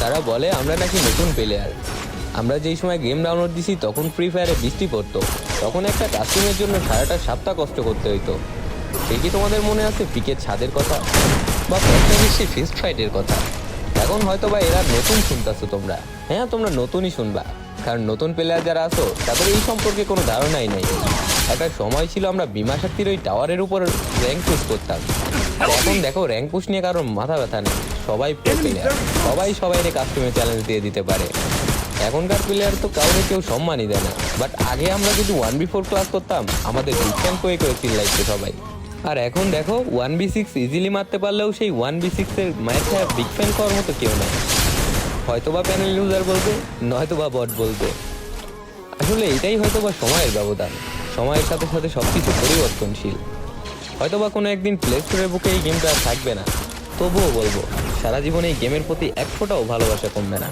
তারা বলে আমরা নাকি নতুন প্লেয়ার। আমরা যেই সময় গেম ডাউনলোড দিছি তখন ফ্রি ফায়ারে বৃষ্টি পড়তো, তখন একটা কাস্টমের জন্য সারাটা সপ্তাহ কষ্ট করতে হইতো। সে কি তোমাদের মনে আছে পিকের ছাদের কথা বা পঞ্চমেশি ফিস্ট ফাইটের কথা? এখন হয়তো বা এরা নতুন শুনতেছো তোমরা। হ্যাঁ, তোমরা নতুনই শুনবা, কারণ নতুন প্লেয়ার যারা আছো তাদের এই সম্পর্কে কোনো ধারণাই নাই। একটা সময় ছিল আমরা বিমা শক্তির ওই টাওয়ারের উপর র্যাঙ্ক পুশ করতাম। এখন দেখো র্যাঙ্ক পুশ নিয়ে কারোর মাথা ব্যথা নেই, সবাই প্রো প্লেয়ার, সবাই কাস্টমার চ্যালেঞ্জ দিয়ে দিতে পারে। এখনকার প্লেয়ার তো কাউকে কেউ সম্মানই দেয় না। বাট আগে আমরা যদি 1v4 ক্লাস করতাম আমাদের ডিফেন্স করে চিল্লাইতো সবাই। আর এখন দেখো 1v6 ইজিলি মারতে পারলেও সেই 1v6 এর ম্যাচে বিগ ফ্যান করার মতো কেউ নাই। হয়তোবা প্যানেল ইউজার বলবে, নয়তোবা বট বলবে। আসলে এটাই হয়তোবা সময়ের ব্যবধান। সময়ের সাথে সাথে সবকিছু পরিবর্তনশীল। হয়তোবা কোনো একদিন প্লে স্টোরের বুকে এই গেমটা আর থাকবে না, তবুও বলবো সারা জীবন এই গেমের প্রতি এক ফোঁটাও ভালোবাসা কমবে না।